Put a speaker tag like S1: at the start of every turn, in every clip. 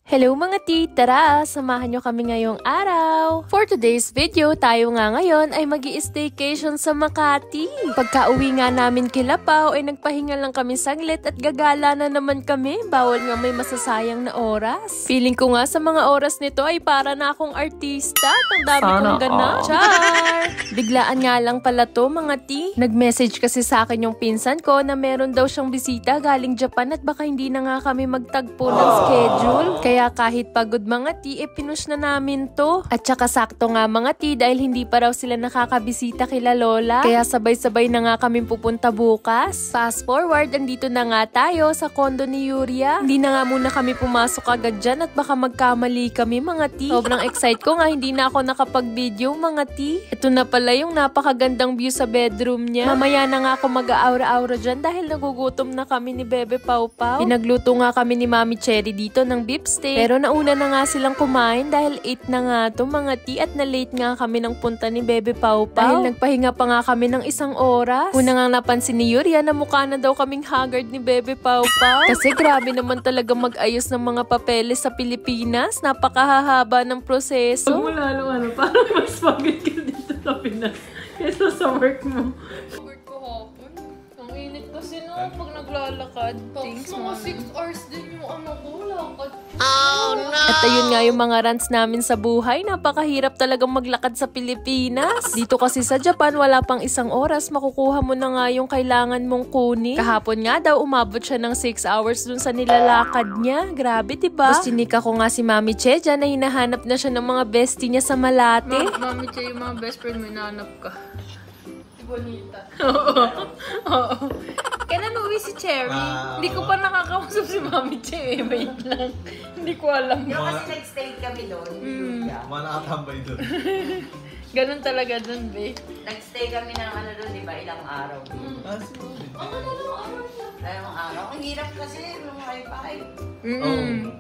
S1: Hello mga ti! Tara, samahan nyo kami ngayong araw. For today's video, tayo nga ngayon ay magi-staycation sa Makati. Pagka-uwi nga namin kila Pao ay nagpahinga lang kami saglit at gagala na naman kami. Bawal nga may masasayang na oras. Feeling ko nga sa mga oras nito ay para na akong artista. Ang dami kong ganap. Char! Biglaan nga lang pala to mga ti. Nag-message kasi sa akin yung pinsan ko na meron daw siyang bisita galing Japan at baka hindi na nga kami magtagpo ng schedule. Kaya kahit pagod mga ti, pinush na namin to. At saka sakto nga mga ti dahil hindi pa raw sila nakakabisita kila Lola. Kaya sabay-sabay na nga kami pupunta bukas. Fast forward, andito na nga tayo sa kondo ni Yuria. Hindi na nga muna kami pumasok agad dyan at baka magkamali kami mga ti. Sobrang excited ko nga, hindi na ako nakapag-video mga ti. Ito na pala yung napakagandang view sa bedroom niya. Mamaya na nga ako mag-aura-aura dyan dahil nagugutom na kami ni Bebe Pau Pau. Pinagluto nga kami ni Mami Cherry dito ng beef steak. Pero nauna na nga silang kumain dahil 8 na nga to mga ti at na-late nga kami ng punta ni Bebe Pau Pau. Dahil nagpahinga pa nga kami ng isang oras. Una nga napansin ni Yuria na mukha na daw kaming haggard ni Bebe Pau Pau. Kasi grabe naman talaga mag-ayos ng mga papeles sa Pilipinas. Napakahahaba ng proseso.
S2: Pag mula nung parang mas pagod ka dito sa Pinas kaysa sa work mo.
S1: Work ko hapon. Ang init kasi no, pag naglalakad. Thanks, mga 6 hours din yung ko, lakad. Oh no! At ayun nga yung mga rants namin sa buhay. Napakahirap talagang maglakad sa Pilipinas. Dito kasi sa Japan, wala pang isang oras. Makukuha mo na nga yung kailangan mong kunin. Kahapon nga daw, umabot siya ng 6 hours dun sa nilalakad niya. Grabe, diba? Tapos chinika ko nga si Mami Che dyan na hinahanap na siya ng mga bestie niya sa Malate.
S2: Mami Che, yung mga best friend mo, hinahanap ka.
S1: Bonita.
S2: Oo. Kailan uwi si Cherry? Hindi ko pa nakakausap si Mami Che. Wait lang. Hindi ko alam.
S3: Yung kasi nag-stay kami doon.
S4: Manakatambay doon.
S2: Ganun talaga doon, be.
S3: Nag-stay kami ng doon, di ba? Ilang araw. Ilang araw. Ang hirap kasi yung wifi.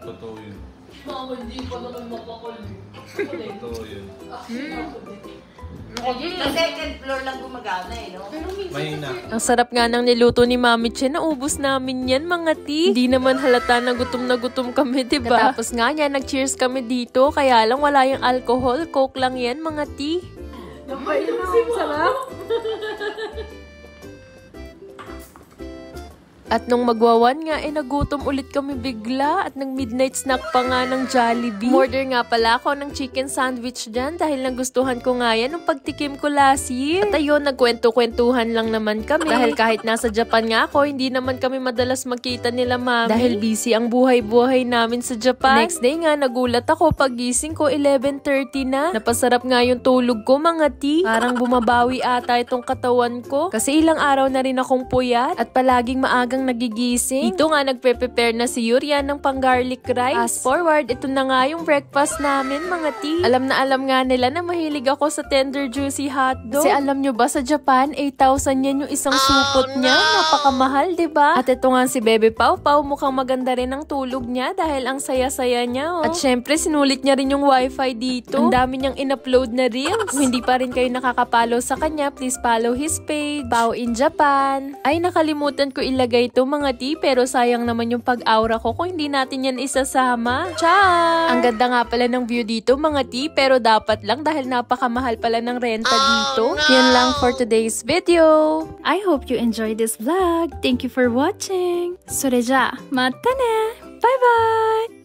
S4: Totoo yun.
S1: Mama, hindi pa naman mapakuli.
S4: Totoo yun.
S3: Sa second floor lang gumagana no?
S4: Mahina.
S1: Ang sarap nga ng niluto ni Mami Che. Naubos namin yan, mga ti. Hindi naman halata na gutom kami, diba? Tapos nga niya, nag-cheers kami dito. Kaya lang wala yung alcohol. Coke lang yan, mga ti.
S2: Sarap.
S1: At nung magwawan nga, nagutom ulit kami bigla at nag-midnight snack pa nga ng Jollibee. Order nga pala ako ng chicken sandwich dyan dahil nagustuhan ko nga yan nung pagtikim ko last year. At ayun, nagkwento-kwentuhan lang naman kami. Dahil kahit nasa Japan nga ako, hindi naman kami madalas magkita nila Mami. Dahil busy ang buhay-buhay namin sa Japan. Next day nga, nagulat ako pagising ko 11:30 na. Napasarap nga yung tulog ko mga ti. Parang bumabawi ata itong katawan ko. Kasi ilang araw na rin akong puyat at palaging maagang nagigising. Dito nga nagpe-prepare na si Yuria ng pang garlic rice. Fast forward, ito na nga yung breakfast namin mga ti. Alam nga nila na mahilig ako sa tender juicy hotdog. Kasi alam nyo ba sa Japan, 8,000 yan yung isang supot niya. Napakamahal, diba? At ito nga si Bebe Pau Pau, mukhang maganda rin ang tulog niya dahil ang saya-saya niya. At syempre, sinulit niya rin yung wifi dito. Ang dami niyang in-upload na reels. Kung hindi pa rin kayo nakakapollow sa kanya, please follow his page, Pau in Japan. Ay, nakalimutan ko ilagay ito mga ti, pero sayang naman yung pag-aura ko kung hindi natin yan isasama. Ciao! Ang ganda nga pala ng view dito mga ti, pero dapat lang dahil napakamahal pala ng renta dito. Yan lang for today's video. I hope you enjoyed this vlog. Thank you for watching. それじゃあ、またね! Bye bye!